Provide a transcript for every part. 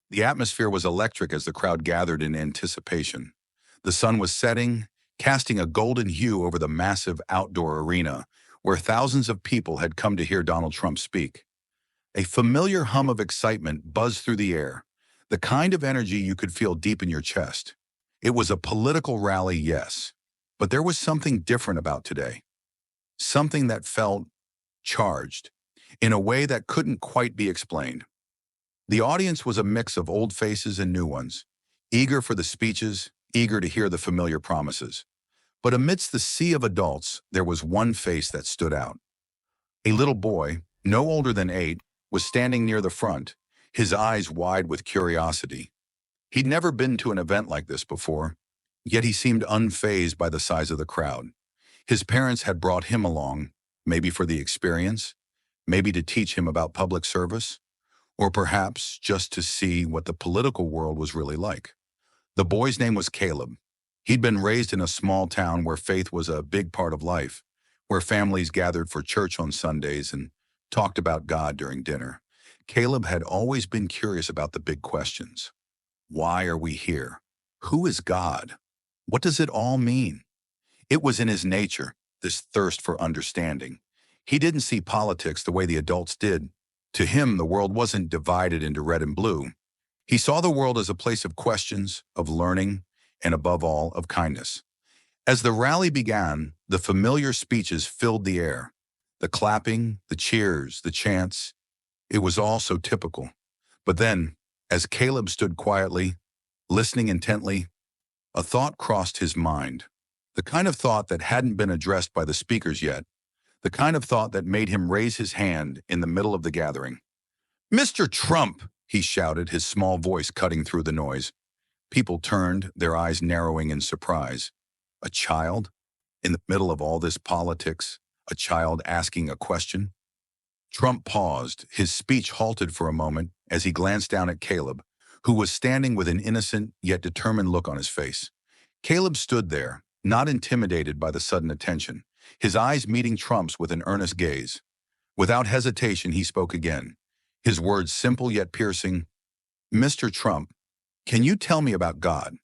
The atmosphere was electric as the crowd gathered in anticipation. The sun was setting, casting a golden hue over the massive outdoor arena where thousands of people had come to hear Donald Trump speak. A familiar hum of excitement buzzed through the air, the kind of energy you could feel deep in your chest. It was a political rally, yes, but there was something different about today. Something that felt charged, in a way that couldn't quite be explained. The audience was a mix of old faces and new ones, eager for the speeches, eager to hear the familiar promises. But amidst the sea of adults, there was one face that stood out. A little boy, no older than 8, was standing near the front, his eyes wide with curiosity. He'd never been to an event like this before, yet he seemed unfazed by the size of the crowd. His parents had brought him along, maybe for the experience, maybe to teach him about public service, or perhaps just to see what the political world was really like. The boy's name was Caleb. He'd been raised in a small town where faith was a big part of life, where families gathered for church on Sundays and talked about God during dinner. Caleb had always been curious about the big questions. Why are we here? Who is God? What does it all mean? It was in his nature, this thirst for understanding. He didn't see politics the way the adults did. To him, the world wasn't divided into red and blue. He saw the world as a place of questions, of learning, and above all, of kindness. As the rally began, the familiar speeches filled the air. The clapping, the cheers, the chants. It was all so typical. But then, as Caleb stood quietly, listening intently, a thought crossed his mind. The kind of thought that hadn't been addressed by the speakers yet. The kind of thought that made him raise his hand in the middle of the gathering. "Mr. Trump!" he shouted, his small voice cutting through the noise. People turned, their eyes narrowing in surprise. A child? In the middle of all this politics, a child asking a question? Trump paused, his speech halted for a moment as he glanced down at Caleb, who was standing with an innocent yet determined look on his face. Caleb stood there, not intimidated by the sudden attention, his eyes meeting Trump's with an earnest gaze. Without hesitation, he spoke again, his words simple yet piercing. "Mr. Trump, can you tell me about God?"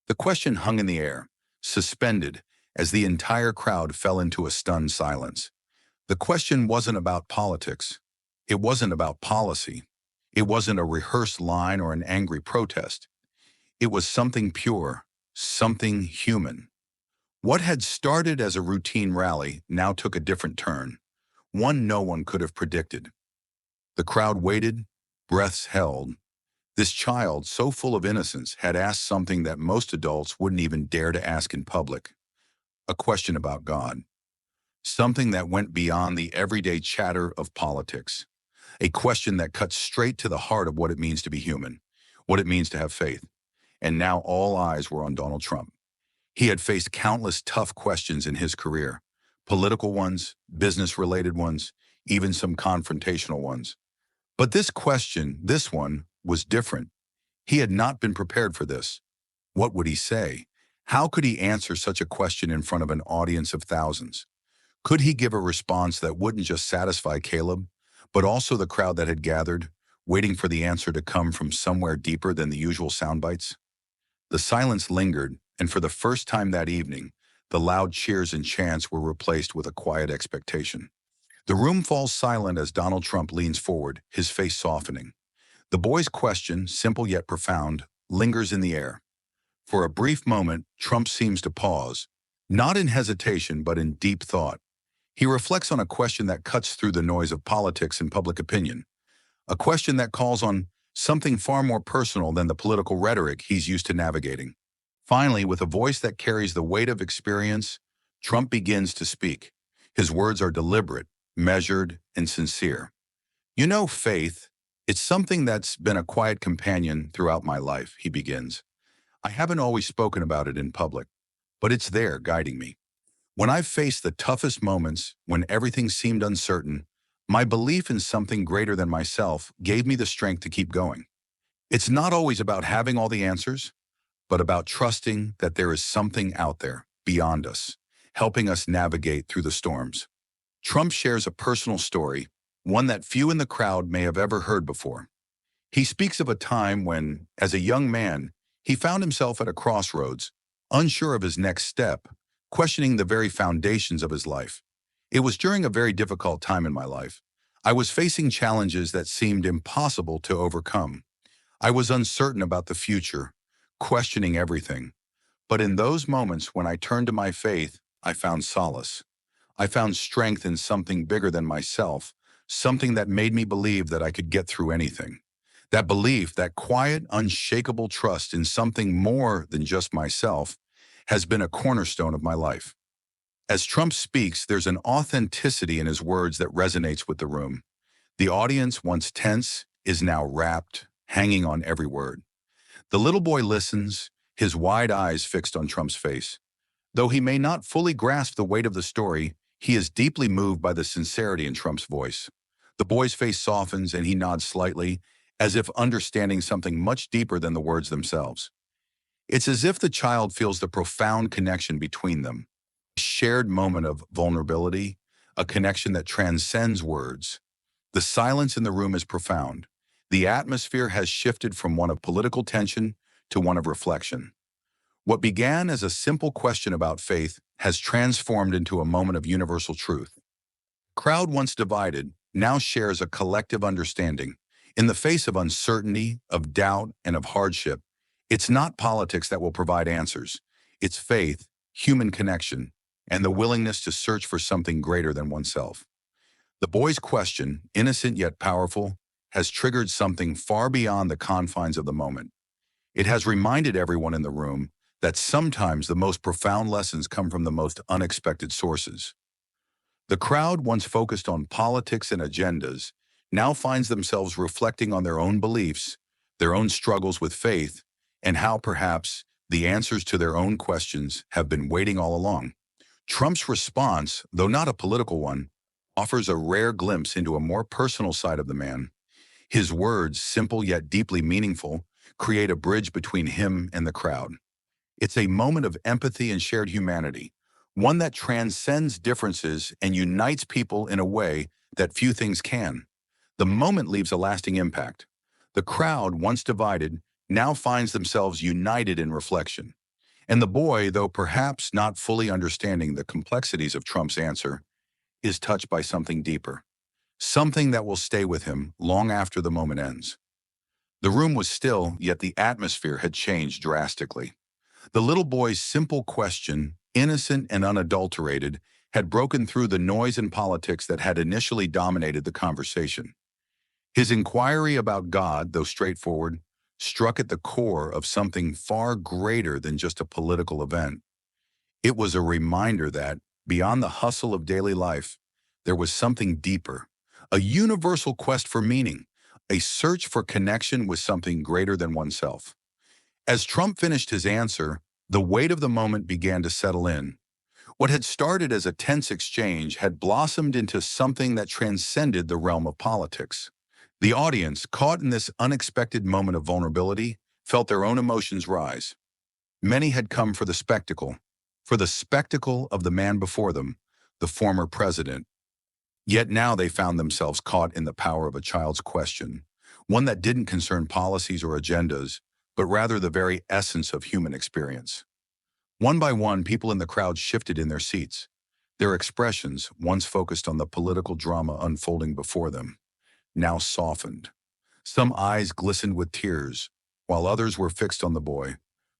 The question hung in the air, suspended, as the entire crowd fell into a stunned silence. The question wasn't about politics. It wasn't about policy. It wasn't a rehearsed line or an angry protest. It was something pure, something human. What had started as a routine rally now took a different turn, one no one could have predicted. The crowd waited, breaths held. This child, so full of innocence, had asked something that most adults wouldn't even dare to ask in public. A question about God. Something that went beyond the everyday chatter of politics. A question that cut straight to the heart of what it means to be human, what it means to have faith. And now all eyes were on Donald Trump. He had faced countless tough questions in his career, political ones, business-related ones, even some confrontational ones. But this question, this one, was different. He had not been prepared for this. What would he say? How could he answer such a question in front of an audience of thousands? Could he give a response that wouldn't just satisfy Caleb, but also the crowd that had gathered, waiting for the answer to come from somewhere deeper than the usual sound bites? The silence lingered, and for the first time that evening, the loud cheers and chants were replaced with a quiet expectation. The room falls silent as Donald Trump leans forward, his face softening. The boy's question, simple yet profound, lingers in the air. For a brief moment, Trump seems to pause, not in hesitation but in deep thought. He reflects on a question that cuts through the noise of politics and public opinion, a question that calls on something far more personal than the political rhetoric he's used to navigating. Finally, with a voice that carries the weight of experience, Trump begins to speak. His words are deliberate, measured, and sincere. "You know, faith, it's something that's been a quiet companion throughout my life," he begins. "I haven't always spoken about it in public, but it's there guiding me. When I've faced the toughest moments, when everything seemed uncertain, my belief in something greater than myself gave me the strength to keep going. It's not always about having all the answers, but about trusting that there is something out there, beyond us, helping us navigate through the storms." Trump shares a personal story, one that few in the crowd may have ever heard before. He speaks of a time when, as a young man, he found himself at a crossroads, unsure of his next step, questioning the very foundations of his life. It was during a very difficult time in my life. I was facing challenges that seemed impossible to overcome. I was uncertain about the future, questioning everything. But in those moments when I turned to my faith, I found solace. I found strength in something bigger than myself, something that made me believe that I could get through anything. That belief, that quiet, unshakable trust in something more than just myself, has been a cornerstone of my life. As Trump speaks, there's an authenticity in his words that resonates with the room. The audience, once tense, is now rapt, hanging on every word. The little boy listens, his wide eyes fixed on Trump's face. Though he may not fully grasp the weight of the story, he is deeply moved by the sincerity in Trump's voice. The boy's face softens and he nods slightly, as if understanding something much deeper than the words themselves. It's as if the child feels the profound connection between them, a shared moment of vulnerability, a connection that transcends words. The silence in the room is profound. The atmosphere has shifted from one of political tension to one of reflection. What began as a simple question about faith has transformed into a moment of universal truth. Crowd once divided now shares a collective understanding. In the face of uncertainty, of doubt, and of hardship, it's not politics that will provide answers. It's faith, human connection, and the willingness to search for something greater than oneself. The boy's question, innocent yet powerful, has triggered something far beyond the confines of the moment. It has reminded everyone in the room that sometimes the most profound lessons come from the most unexpected sources. The crowd, once focused on politics and agendas, now finds themselves reflecting on their own beliefs, their own struggles with faith, and how perhaps the answers to their own questions have been waiting all along. Trump's response, though not a political one, offers a rare glimpse into a more personal side of the man. His words, simple yet deeply meaningful, create a bridge between him and the crowd. It's a moment of empathy and shared humanity, one that transcends differences and unites people in a way that few things can. The moment leaves a lasting impact. The crowd, once divided, now finds themselves united in reflection. And the boy, though perhaps not fully understanding the complexities of Trump's answer, is touched by something deeper, something that will stay with him long after the moment ends. The room was still, yet the atmosphere had changed drastically. The little boy's simple question, innocent and unadulterated, had broken through the noise and politics that had initially dominated the conversation. His inquiry about God, though straightforward, struck at the core of something far greater than just a political event. It was a reminder that, beyond the hustle of daily life, there was something deeper, a universal quest for meaning, a search for connection with something greater than oneself. As Trump finished his answer, the weight of the moment began to settle in. What had started as a tense exchange had blossomed into something that transcended the realm of politics. The audience, caught in this unexpected moment of vulnerability, felt their own emotions rise. Many had come for the spectacle of the man before them, the former president. Yet now they found themselves caught in the power of a child's question, one that didn't concern policies or agendas, but rather the very essence of human experience. One by one, people in the crowd shifted in their seats. Their expressions, once focused on the political drama unfolding before them, now softened. Some eyes glistened with tears, while others were fixed on the boy,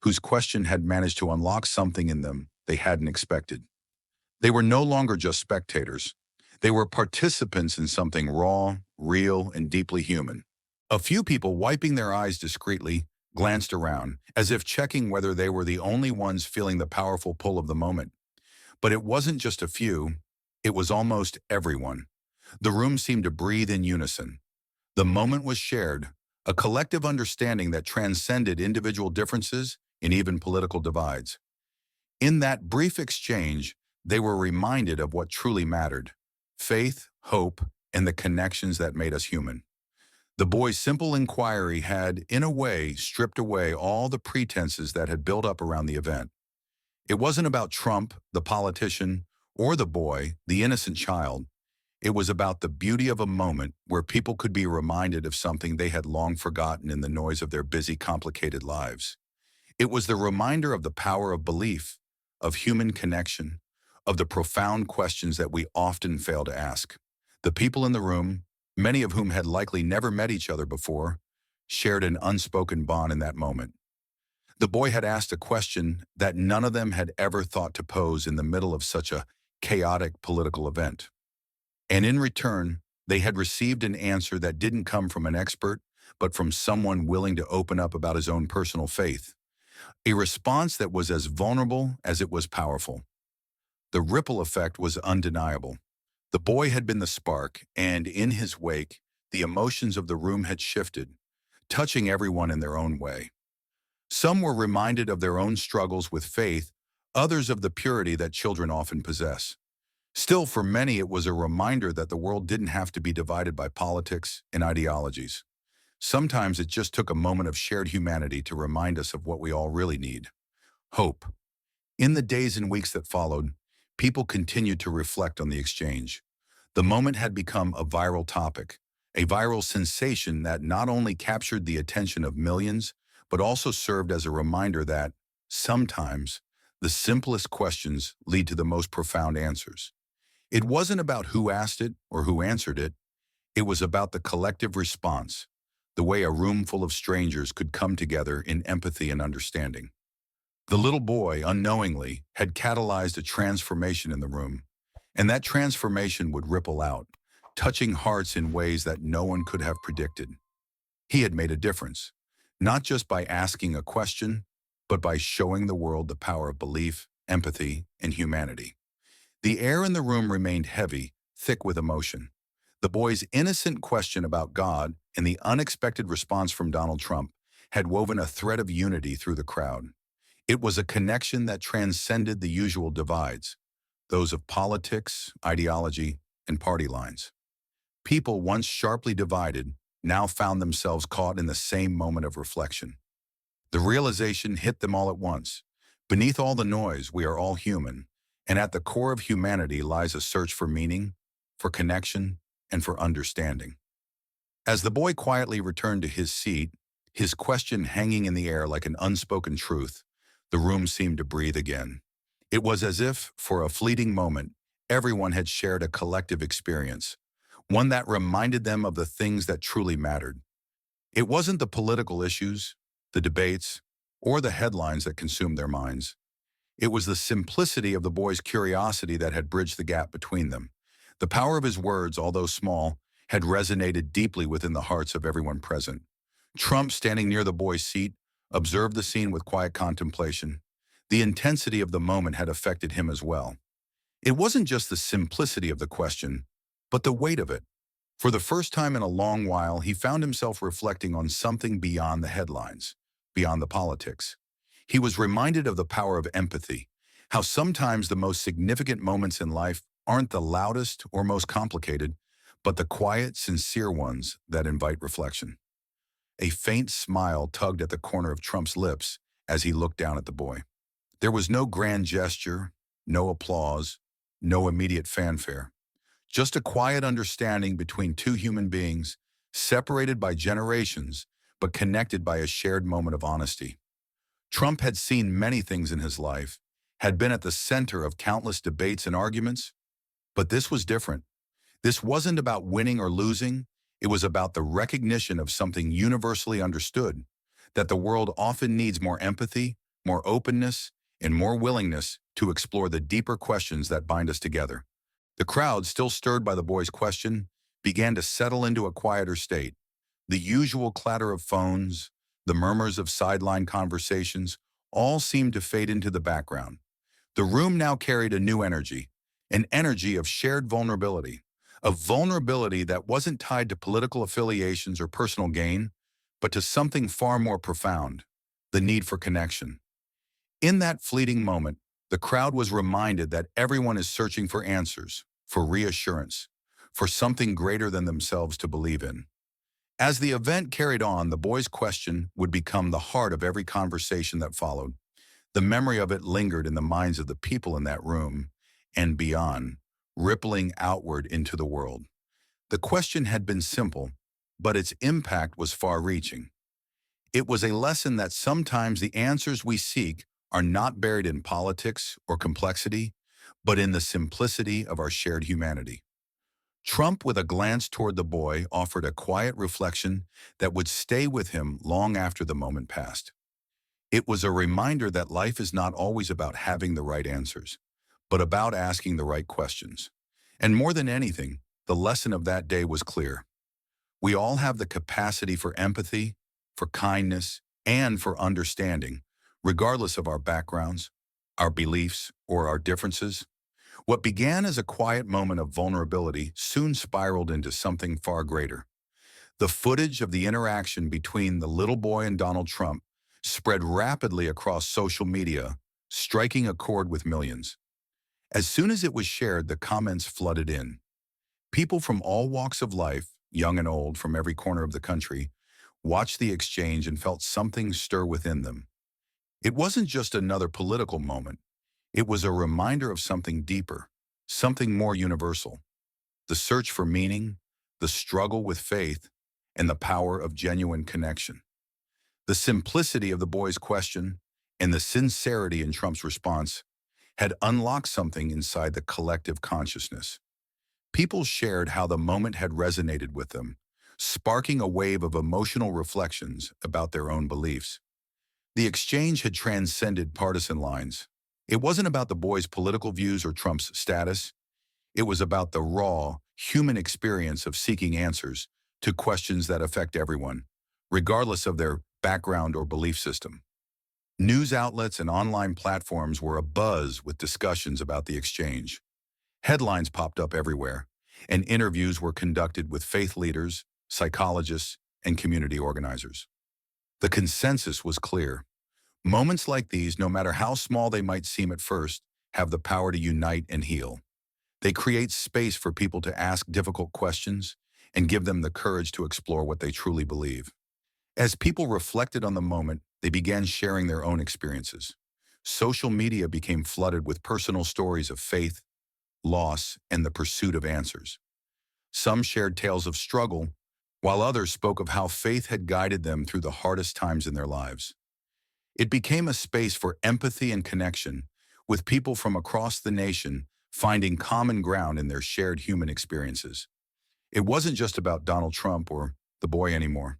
whose question had managed to unlock something in them they hadn't expected. They were no longer just spectators. They were participants in something raw, real, and deeply human. A few people, wiping their eyes discreetly, glanced around, as if checking whether they were the only ones feeling the powerful pull of the moment. But it wasn't just a few, it was almost everyone. The room seemed to breathe in unison. The moment was shared, a collective understanding that transcended individual differences and even political divides. In that brief exchange, they were reminded of what truly mattered: faith, hope, and the connections that made us human. The boy's simple inquiry had, in a way, stripped away all the pretenses that had built up around the event. It wasn't about Trump, the politician, or the boy, the innocent child. It was about the beauty of a moment where people could be reminded of something they had long forgotten in the noise of their busy, complicated lives. It was the reminder of the power of belief, of human connection, of the profound questions that we often fail to ask. The people in the room, many of whom had likely never met each other before, shared an unspoken bond in that moment. The boy had asked a question that none of them had ever thought to pose in the middle of such a chaotic political event. And in return, they had received an answer that didn't come from an expert, but from someone willing to open up about his own personal faith. A response that was as vulnerable as it was powerful. The ripple effect was undeniable. The boy had been the spark, and in his wake, the emotions of the room had shifted, touching everyone in their own way. Some were reminded of their own struggles with faith, others of the purity that children often possess. Still, for many, it was a reminder that the world didn't have to be divided by politics and ideologies. Sometimes it just took a moment of shared humanity to remind us of what we all really need: hope. In the days and weeks that followed, people continued to reflect on the exchange. The moment had become a viral topic, a viral sensation that not only captured the attention of millions, but also served as a reminder that, sometimes, the simplest questions lead to the most profound answers. It wasn't about who asked it or who answered it. It was about the collective response, the way a room full of strangers could come together in empathy and understanding. The little boy, unknowingly, had catalyzed a transformation in the room, and that transformation would ripple out, touching hearts in ways that no one could have predicted. He had made a difference, not just by asking a question, but by showing the world the power of belief, empathy, and humanity. The air in the room remained heavy, thick with emotion. The boy's innocent question about God and the unexpected response from Donald Trump had woven a thread of unity through the crowd. It was a connection that transcended the usual divides, those of politics, ideology, and party lines. People once sharply divided now found themselves caught in the same moment of reflection. The realization hit them all at once. Beneath all the noise, we are all human, and at the core of humanity lies a search for meaning, for connection, and for understanding. As the boy quietly returned to his seat, his question hanging in the air like an unspoken truth, the room seemed to breathe again. It was as if, for a fleeting moment, everyone had shared a collective experience, one that reminded them of the things that truly mattered. It wasn't the political issues, the debates, or the headlines that consumed their minds. It was the simplicity of the boy's curiosity that had bridged the gap between them. The power of his words, although small, had resonated deeply within the hearts of everyone present. Trump, standing near the boy's seat, observed the scene with quiet contemplation. The intensity of the moment had affected him as well. It wasn't just the simplicity of the question, but the weight of it. For the first time in a long while, he found himself reflecting on something beyond the headlines, beyond the politics. He was reminded of the power of empathy, how sometimes the most significant moments in life aren't the loudest or most complicated, but the quiet, sincere ones that invite reflection. A faint smile tugged at the corner of Trump's lips as he looked down at the boy. There was no grand gesture, no applause, no immediate fanfare. Just a quiet understanding between two human beings, separated by generations, but connected by a shared moment of honesty. Trump had seen many things in his life, had been at the center of countless debates and arguments, but this was different. This wasn't about winning or losing. It was about the recognition of something universally understood, that the world often needs more empathy, more openness, and more willingness to explore the deeper questions that bind us together. The crowd, still stirred by the boy's question, began to settle into a quieter state. The usual clatter of phones, the murmurs of sideline conversations, all seemed to fade into the background. The room now carried a new energy, an energy of shared vulnerability, a vulnerability that wasn't tied to political affiliations or personal gain, but to something far more profound: the need for connection. In that fleeting moment, the crowd was reminded that everyone is searching for answers, for reassurance, for something greater than themselves to believe in. As the event carried on, the boy's question would become the heart of every conversation that followed. The memory of it lingered in the minds of the people in that room and beyond, rippling outward into the world. The question had been simple, but its impact was far-reaching. It was a lesson that sometimes the answers we seek are not buried in politics or complexity, but in the simplicity of our shared humanity. Trump, with a glance toward the boy, offered a quiet reflection that would stay with him long after the moment passed. It was a reminder that life is not always about having the right answers, but about asking the right questions. And more than anything, the lesson of that day was clear. We all have the capacity for empathy, for kindness, and for understanding, regardless of our backgrounds, our beliefs, or our differences. What began as a quiet moment of vulnerability soon spiraled into something far greater. The footage of the interaction between the little boy and Donald Trump spread rapidly across social media, striking a chord with millions. As soon as it was shared, the comments flooded in. People from all walks of life, young and old, from every corner of the country, watched the exchange and felt something stir within them. It wasn't just another political moment. It was a reminder of something deeper, something more universal. The search for meaning, the struggle with faith, and the power of genuine connection. The simplicity of the boy's question and the sincerity in Trump's response had unlocked something inside the collective consciousness. People shared how the moment had resonated with them, sparking a wave of emotional reflections about their own beliefs. The exchange had transcended partisan lines. It wasn't about the boy's political views or Trump's status. It was about the raw, human experience of seeking answers to questions that affect everyone, regardless of their background or belief system. News outlets and online platforms were abuzz with discussions about the exchange. Headlines popped up everywhere, and interviews were conducted with faith leaders, psychologists, and community organizers. The consensus was clear. Moments like these, no matter how small they might seem at first, have the power to unite and heal. They create space for people to ask difficult questions and give them the courage to explore what they truly believe. As people reflected on the moment, they began sharing their own experiences. Social media became flooded with personal stories of faith, loss, and the pursuit of answers. Some shared tales of struggle, while others spoke of how faith had guided them through the hardest times in their lives. It became a space for empathy and connection, with people from across the nation finding common ground in their shared human experiences. It wasn't just about Donald Trump or the boy anymore.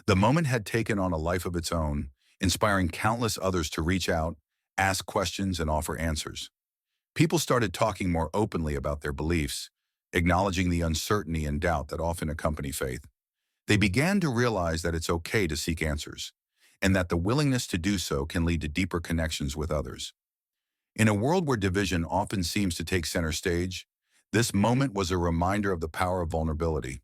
The moment had taken on a life of its own, inspiring countless others to reach out, ask questions, and offer answers. People started talking more openly about their beliefs, acknowledging the uncertainty and doubt that often accompany faith. They began to realize that it's okay to seek answers, and that the willingness to do so can lead to deeper connections with others. In a world where division often seems to take center stage, this moment was a reminder of the power of vulnerability.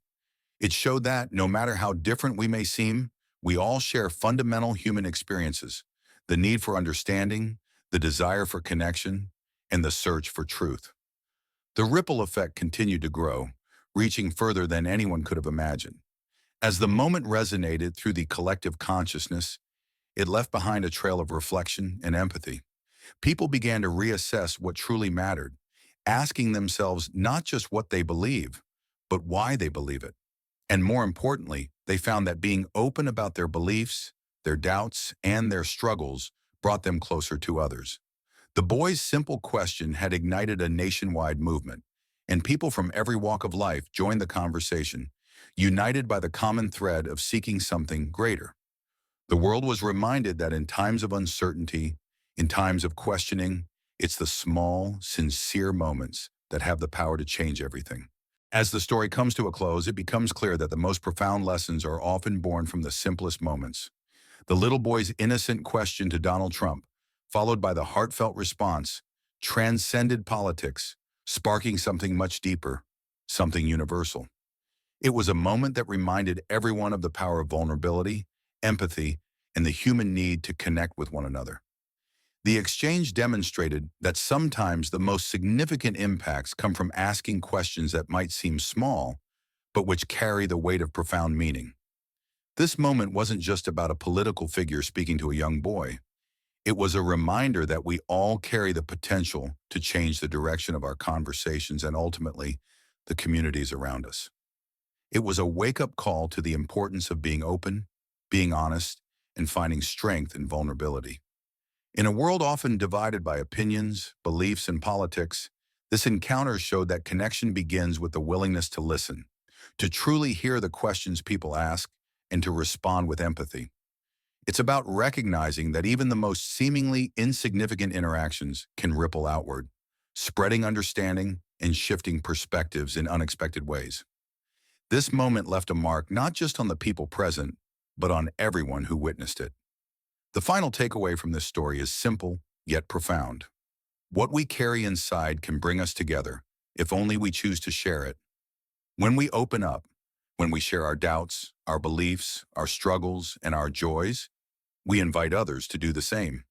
It showed that, no matter how different we may seem, we all share fundamental human experiences: the need for understanding, the desire for connection, and the search for truth. The ripple effect continued to grow, reaching further than anyone could have imagined. As the moment resonated through the collective consciousness, it left behind a trail of reflection and empathy. People began to reassess what truly mattered, asking themselves not just what they believe, but why they believe it. And more importantly, they found that being open about their beliefs, their doubts, and their struggles brought them closer to others. The boy's simple question had ignited a nationwide movement, and people from every walk of life joined the conversation, united by the common thread of seeking something greater. The world was reminded that in times of uncertainty, in times of questioning, it's the small, sincere moments that have the power to change everything. As the story comes to a close, it becomes clear that the most profound lessons are often born from the simplest moments. The little boy's innocent question to Donald Trump, followed by the heartfelt response, transcended politics, sparking something much deeper, something universal. It was a moment that reminded everyone of the power of vulnerability, empathy, and the human need to connect with one another. The exchange demonstrated that sometimes the most significant impacts come from asking questions that might seem small, but which carry the weight of profound meaning. This moment wasn't just about a political figure speaking to a young boy. It was a reminder that we all carry the potential to change the direction of our conversations and ultimately the communities around us. It was a wake-up call to the importance of being open, being honest, and finding strength in vulnerability. In a world often divided by opinions, beliefs, and politics, this encounter showed that connection begins with the willingness to listen, to truly hear the questions people ask, and to respond with empathy. It's about recognizing that even the most seemingly insignificant interactions can ripple outward, spreading understanding and shifting perspectives in unexpected ways. This moment left a mark not just on the people present, but on everyone who witnessed it. The final takeaway from this story is simple, yet profound. What we carry inside can bring us together, if only we choose to share it. When we open up, when we share our doubts, our beliefs, our struggles, and our joys, we invite others to do the same.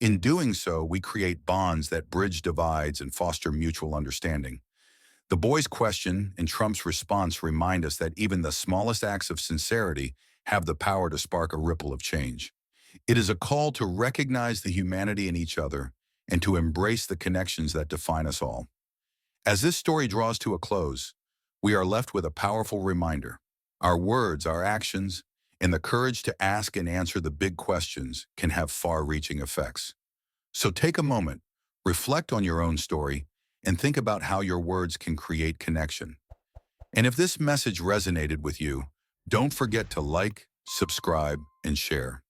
In doing so, we create bonds that bridge divides and foster mutual understanding. The boy's question and Trump's response remind us that even the smallest acts of sincerity have the power to spark a ripple of change. It is a call to recognize the humanity in each other and to embrace the connections that define us all. As this story draws to a close, we are left with a powerful reminder. Our words, our actions, and the courage to ask and answer the big questions can have far-reaching effects. So take a moment, reflect on your own story, and think about how your words can create connection. And if this message resonated with you, don't forget to like, subscribe, and share.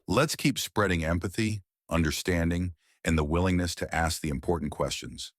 Let's keep spreading empathy, understanding, and the willingness to ask the important questions.